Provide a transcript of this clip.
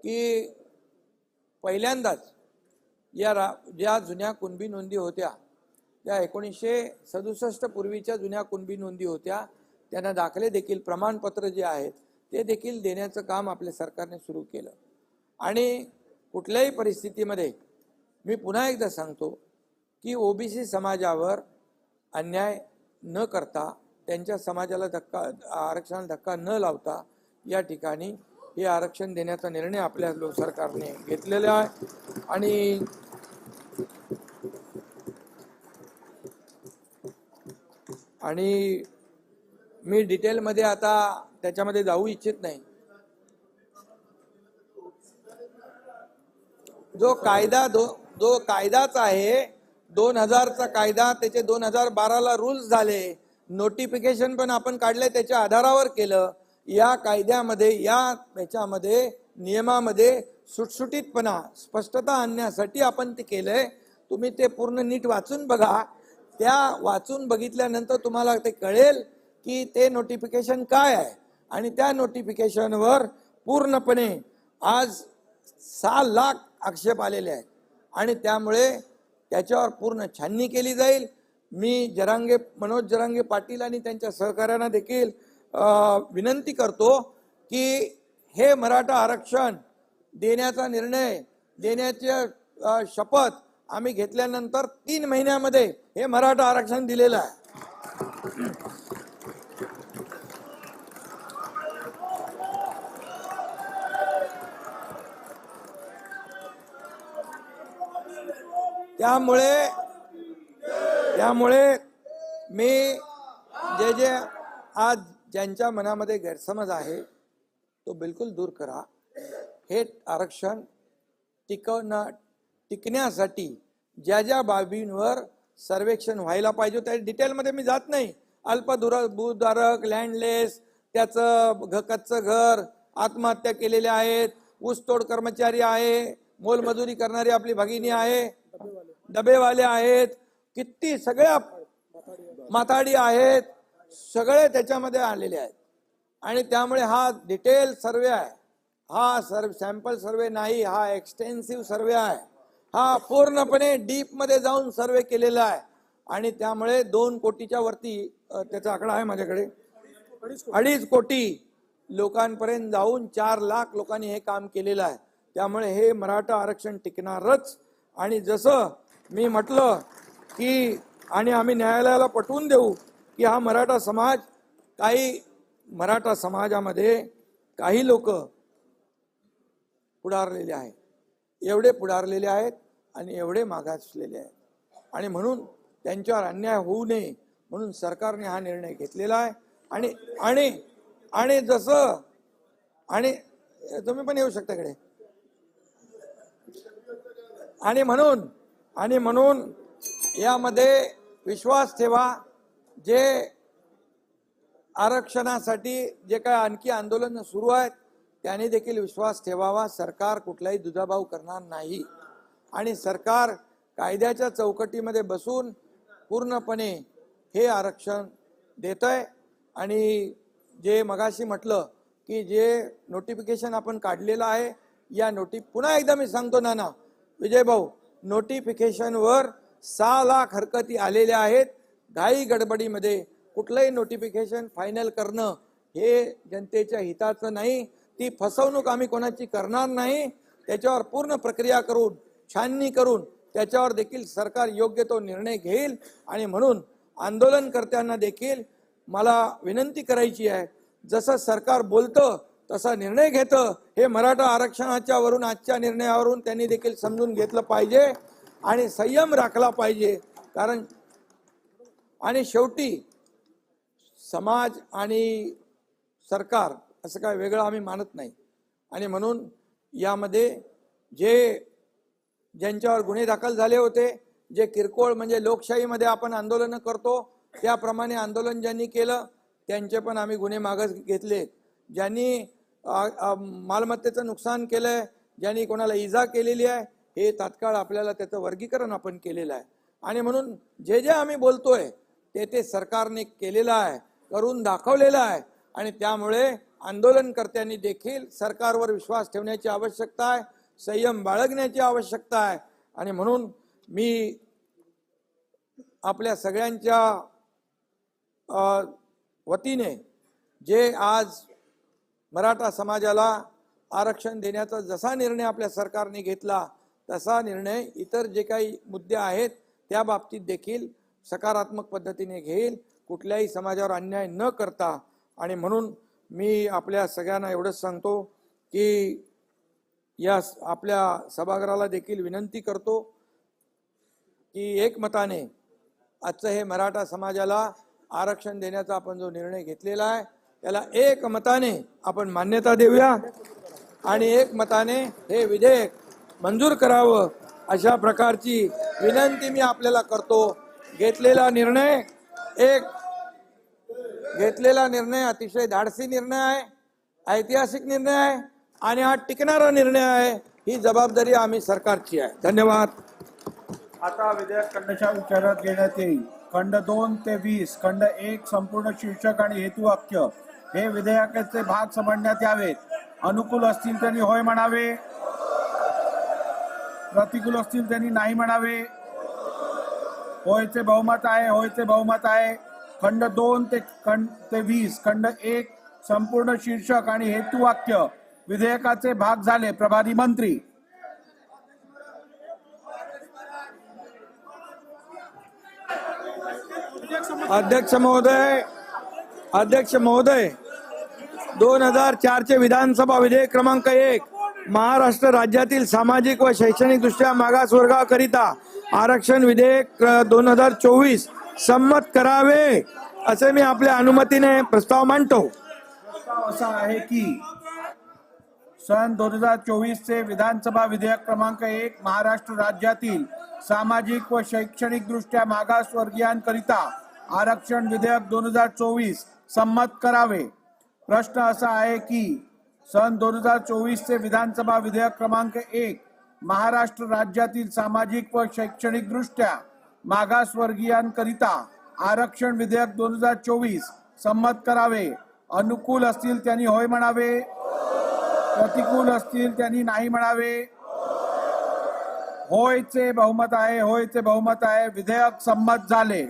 की पहिल्यांदाच ज्या जुन्या कुणबी नोंदी होत्या, त्या 1967 पूर्वीच्या जुन्या कुणबी नोंदी होत्या, त्यांना दाखले देखील प्रमाणपत्र जे आहेत ते देखील देण्याचं काम आपल्या सरकारने सुरू केलं। आणि कुठल्याही परिस्थितीमध्ये मी पुन्हा एकदा सांगतो की ओबीसी समाजावर अन्याय न करता, त्यांच्या समाजाला आरक्षणाला धक्का न लावता या ठिकाणी हे आरक्षण देण्याचा निर्णय आपल्या सरकारने घेतलेला आहे। आणि मी डिटेलमध्ये आता त्याच्यामध्ये जाऊ इच्छित नाही। जो कायदाच आहे 2000चा कायदा, त्याचे 2012ला रूल्स झाले, नोटिफिकेशन पण आपण काढले, त्याच्या आधारावर केलं। या कायद्यामध्ये याच्यामध्ये नियमामध्ये सुटसुटीतपणा स्पष्टता आणण्यासाठी आपण ते केलंय। तुम्ही ते पूर्ण नीट वाचून बघा। त्या वाचून बघितल्यानंतर तुम्हाला ते कळेल की ते नोटिफिकेशन काय आहे। आणि त्या नोटिफिकेशनवर पूर्णपणे आज 6 लाख आक्षेप आलेले आहेत आणि त्यामुळे त्याच्यावर पूर्ण छाननी केली जाईल। मी मनोज जरांगे पाटील आणि त्यांच्या सहकार्यांना देखील विनंती करतो की हे मराठा आरक्षण देण्याचा निर्णय देण्याची शपथ आम्ही घेतल्यानंतर 3 महिन्यामध्ये हे मराठा आरक्षण दिलेलं आहे। त्यामुळे मी जे आज ज्यांच्या मनामध्ये गैरसमज आहे तो बिलकुल दूर करा। हे आरक्षण टिकण्यासाठी ज्या बाबींवर सर्वेक्षण व्हायला पाहिजे त्या डिटेलमध्ये मी जात नाही। भूधारक, लँडलेस, त्याचं कच्चं घर, आत्महत्या केलेले आहेत, ऊसतोड कर्मचारी आहे, मोलमजुरी करणारी आपली भगिनी आहे, डबेवाले आहेत, किती सगळ्या माथाडी आहेत, सगळे त्याच्यामध्ये आलेले आहेत। आणि त्यामुळे हा डिटेल सर्वे आहे, हा सॅम्पल सर्वे नाही, हा एक्सटेन्सिव्ह सर्वे आहे, हा पूर्णपणे डीप मध्ये जाऊन सर्वे केलेला आहे। आणि त्यामुळे 2 कोटीच्या वरती त्याचा आकडा आहे माझ्याकडे, 2.5 कोटी लोकांपर्यंत जाऊन 4 लाख लोकांनी हे काम केलेलं आहे। त्यामुळे हे मराठा आरक्षण टिकणारच। आणि जसं मी म्हटलं की आणि आम्ही न्यायालयाला पटवून देऊ की हा मराठा समाजामध्ये काही लोक पुढारलेले आहेत, एवढे पुढारलेले आहेत आणि एवढे मागासलेले आहेत, आणि म्हणून त्यांच्यावर अन्याय होऊ नये म्हणून सरकारने हा निर्णय घेतलेला आहे। आणि जसं आणि तुम्ही पण येऊ शकता इकडे। आणि म्हणून यामध्ये विश्वास ठेवा। जे आरक्षणासाठी जे काय आणखी आंदोलन सुरू आहेत त्याने देखील विश्वास ठेवावा। सरकार कुठलाही दुजाभाव करणार नाही आणि सरकार कायद्याच्या चौकटीमध्ये बसून पूर्णपणे हे आरक्षण देतंय। आणि जे मगाशी म्हटलं की जे नोटिफिकेशन आपण काढलेलं आहे, या पुन्हा एकदा मी सांगतो नाना विजय भाऊ, नोटिफिकेशनवर 6 लाख हरकती आलेल्या आहेत। घाई गडबडीमध्ये कुठलंही नोटिफिकेशन फायनल करणं हे जनतेच्या हिताचं नाही। ती फसवणूक आम्ही कोणाची करणार नाही। त्याच्यावर पूर्ण प्रक्रिया करून, छाननी करून त्याच्यावर देखील सरकार योग्य तो निर्णय घेईल। आणि म्हणून आंदोलनकर्त्यांना देखील मला विनंती करायची आहे, जसं सरकार बोलतं तसा निर्णय घेतं हे मराठा आरक्षणाच्या वरून आजच्या निर्णयावरून त्यांनी देखील समजून घेतलं पाहिजे आणि संयम राखला पाहिजे। कारण आणि शेवटी समाज आणि सरकार असं काय वेगळं आम्ही मानत नाही। आणि म्हणून यामध्ये ज्यांच्यावर गुन्हे दाखल झाले होते, जे किरकोळ म्हणजे लोकशाहीमध्ये आपण आंदोलन करतो त्याप्रमाणे आंदोलन ज्यांनी केलं त्यांचे पण आम्ही गुन्हे मागं घेतले। ज्यांनी मालमत्तेचं नुकसान केलंय, ज्यांनी कोणाला इजा केलेली आहे, हे तात्काळ आपल्याला त्याचं वर्गीकरण आपण केलेलं आहे। आणि म्हणून जे आम्ही बोलतोय ते सरकारने केलेलं आहे, करून दाखवलेलं आहे। आणि त्यामुळे आंदोलनकर्त्यांनी देखील सरकारवर विश्वास ठेवण्याची आवश्यकता आहे, संयम बाळगण्याची आवश्यकता आहे. आणि म्हणून मी आपल्या सगळ्यांच्या वतीने जे आज मराठा समाजाला आरक्षण देण्याचा जसा निर्णय आपल्या सरकारने घेतला तसा निर्णय इतर जे काही मुद्दे आहेत त्या बाबतीत देखील सकारात्मक पद्धतीने घेईल, कुठल्याही समाजावर अन्याय न करता. आणि म्हणून मी आपल्या सगळ्यांना एवढंच सांगतो की या आपल्या सभागृहाला देखील विनंती करतो की एकमताने आजचं हे मराठा समाजाला आरक्षण देण्याचा आपण जो निर्णय घेतलेला आहे त्याला एकमताने आपण मान्यता देऊया आणि एकमताने हे विधेयक मंजूर करावं अशा प्रकारची विनंती मी आपल्याला करतो. घेतलेला निर्णय अतिशय धाडसी निर्णय आहे, ऐतिहासिक निर्णय आहे आणि हा टिकणारा निर्णय आहे. ही जबाबदारी आम्ही सरकारची आहे. धन्यवाद. आता विधेयक खंडशः विचारात घेण्यात येईल. खंड 2 ते 20, खंड 1 संपूर्ण शीर्षक आणि हेतुवाक्य हे विधेयकाचे भाग समजण्यात यावेत. अनुकूल असतील त्यांनी होय म्हणावे, प्रतिकूल असतील त्यांनी नाही म्हणावे. होयचे बहुमत आहे, होयचे बहुमत आहे. खंड 2 ते 20, खंड 1 संपूर्ण शीर्षक आणि हेतुवाक्य विधेयकाचे भाग झाले. प्रभारी मंत्री. अध्यक्ष महोदय 2004 चे विधानसभा विधेयक क्रमांक 1 महाराष्ट्र राज्यातील सामाजिक व शैक्षणिक दृष्ट्या मागासवर्गाकरिता आरक्षण विधेयक 2024 संमत करावे असे मी आपल्या अनुमतीने प्रस्ताव मांडतो. प्रस्ताव असा आहे की सन 2024 चे विधानसभा विधेयक क्रमांक 1 महाराष्ट्र राज्यातील सामाजिक व शैक्षणिक दृष्ट्या मागासवर्गीयांकरिता आरक्षण विधेयक 2024 संमत करावे. प्रश्न असा आहे की सन 2024 चे विधानसभा विधेयक क्रमांक 1 महाराष्ट्र राज्यातील सामाजिक व शैक्षणिक दृष्ट्या मागासवर्गीयांकरिता आरक्षण विधेयक 2024 संमत करावे. अनुकूल असतील त्यांनी होय म्हणावे, प्रतिकूल असतील त्यांनी नाही म्हणावे. होयचे बहुमत आहे, होयचे बहुमत आहे. विधेयक संमत झाले.